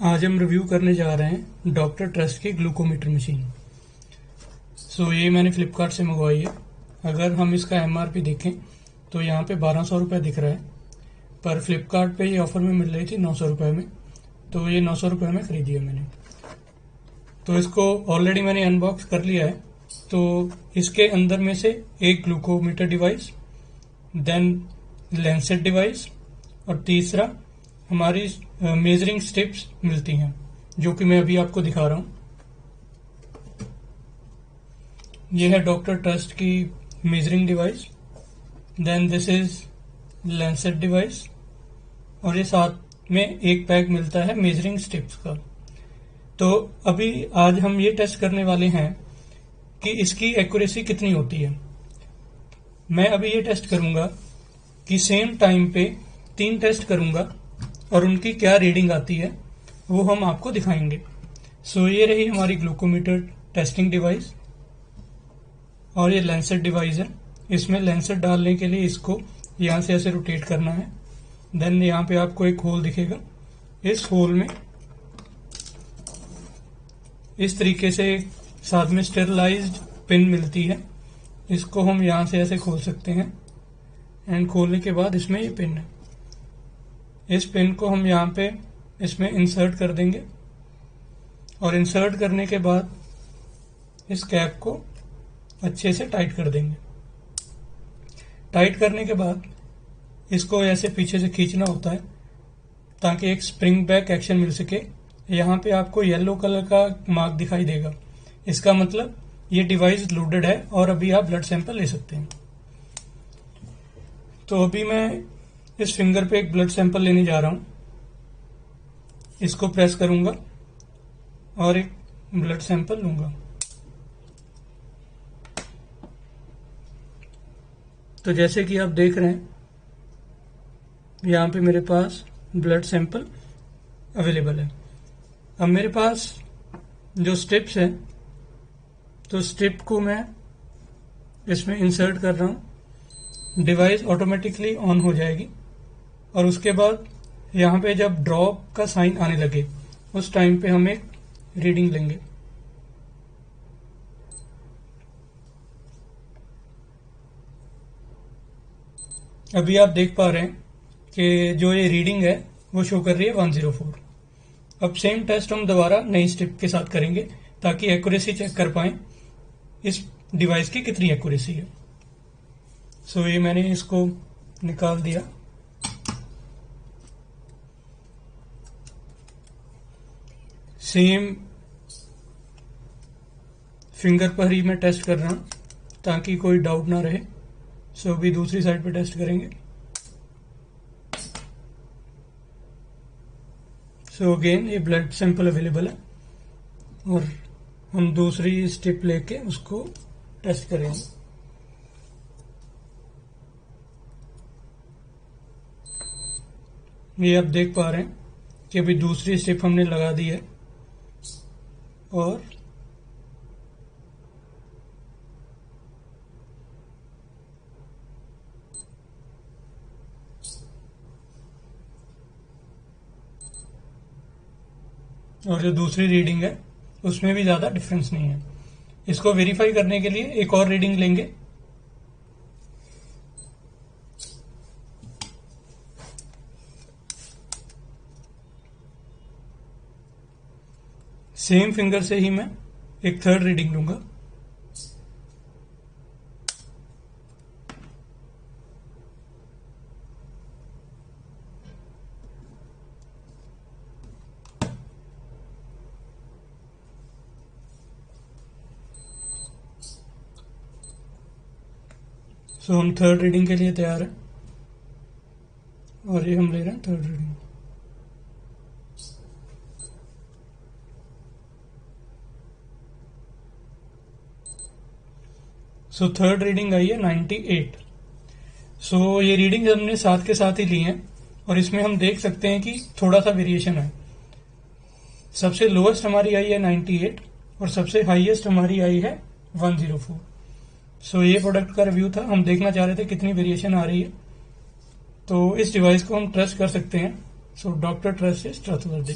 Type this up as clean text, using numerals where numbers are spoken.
आज हम रिव्यू करने जा रहे हैं डॉक्टर ट्रस्ट की ग्लूकोमीटर मशीन। ये मैंने फ्लिपकार्ट से मंगवाई है। अगर हम इसका एमआरपी देखें तो यहाँ पे 1200 रुपये दिख रहा है, पर फ्लिपकार्ट पे ये ऑफर में मिल रही थी 900 रुपये में, तो ये 900 रुपये में खरीदी है मैंने। तो इसको ऑलरेडी मैंने अनबॉक्स कर लिया है। तो इसके अंदर में से एक glucometer device, then lancet device, और तीसरा हमारी मेजरिंग स्ट्रिप्स मिलती हैं, जो कि मैं अभी आपको दिखा रहा हूं। यह है डॉक्टर ट्रस्ट की measuring device, then this is lancet device, और ये साथ में एक पैक मिलता है मेजरिंग स्ट्रिप्स का। तो अभी आज हम ये टेस्ट करने वाले हैं कि इसकी एक्यूरेसी कितनी होती है। मैं अभी ये टेस्ट करूंगा कि सेम टाइम पे 3 टेस्ट करूंगा और उनकी क्या रीडिंग आती है वो हम आपको दिखाएंगे। ये रही हमारी ग्लूकोमीटर टेस्टिंग डिवाइस, और ये लेंसेट डिवाइस है। इसमें लेंसेट डालने के लिए इसको यहाँ से ऐसे रोटेट करना है। देन यहाँ पे आपको एक होल दिखेगा। इस होल में इस तरीके से साथ में स्टेरलाइज्ड पिन मिलती है। इसको हम यहाँ से ऐसे खोल सकते हैं, एंड खोलने के बाद इसमें ये पिन है। इस पिन को हम यहाँ पे इसमें इंसर्ट कर देंगे, और इंसर्ट करने के बाद इस कैप को अच्छे से टाइट कर देंगे। टाइट करने के बाद इसको ऐसे पीछे से खींचना होता है ताकि एक स्प्रिंग बैक एक्शन मिल सके। यहाँ पे आपको येलो कलर का मार्क दिखाई देगा, इसका मतलब ये डिवाइस लोडेड है और अभी आप ब्लड सैंपल ले सकते हैं। तो अभी मैं इस फिंगर पे एक ब्लड सैंपल लेने जा रहा हूं। इसको प्रेस करूंगा और एक ब्लड सैंपल लूंगा। तो जैसे कि आप देख रहे हैं यहाँ पे मेरे पास ब्लड सैंपल अवेलेबल है। अब मेरे पास जो स्ट्रिप्स हैं, तो स्ट्रिप को मैं इसमें इंसर्ट कर रहा हूं। डिवाइस ऑटोमेटिकली ऑन हो जाएगी, और उसके बाद यहाँ पे जब ड्रॉप का साइन आने लगे उस टाइम पे हम एक रीडिंग लेंगे। अभी आप देख पा रहे हैं कि जो ये रीडिंग है वो शो कर रही है 104। अब सेम टेस्ट हम दोबारा नई स्ट्रिप के साथ करेंगे ताकि एक्यूरेसी चेक कर पाएं इस डिवाइस की कितनी एक्यूरेसी है। ये मैंने इसको निकाल दिया। सेम फिंगर पर ही मैं टेस्ट कर रहा हूं ताकि कोई डाउट ना रहे। अभी दूसरी साइड पे टेस्ट करेंगे। अगेन ये ब्लड सैंपल अवेलेबल है, और हम दूसरी स्ट्रिप लेके उसको टेस्ट करेंगे। ये आप देख पा रहे हैं कि अभी दूसरी स्ट्रिप हमने लगा दी है, और जो दूसरी रीडिंग है उसमें भी ज्यादा डिफरेंस नहीं है। इसको वेरीफाई करने के लिए एक और रीडिंग लेंगे। सेम फिंगर से ही मैं एक थर्ड रीडिंग लूंगा। हम थर्ड रीडिंग के लिए तैयार हैं, और ये हम ले रहे हैं third reading. Third reading I है 98। ये रीडिंग हमने साथ के साथ ही ली है, और इसमें हम देख सकते हैं कि थोड़ा सा वेरिएशन है। सबसे लोएस्ट हमारी आई है 98, और सबसे हाईएस्ट हमारी आई है 104। ये प्रोडक्ट का रिव्यू था। हम देखना चाह रहे थे कितनी वेरिएशन आ रही है। तो इस डिवाइस को हम ट्रस्ट कर सकते हैं। Doctor trust is trustworthy.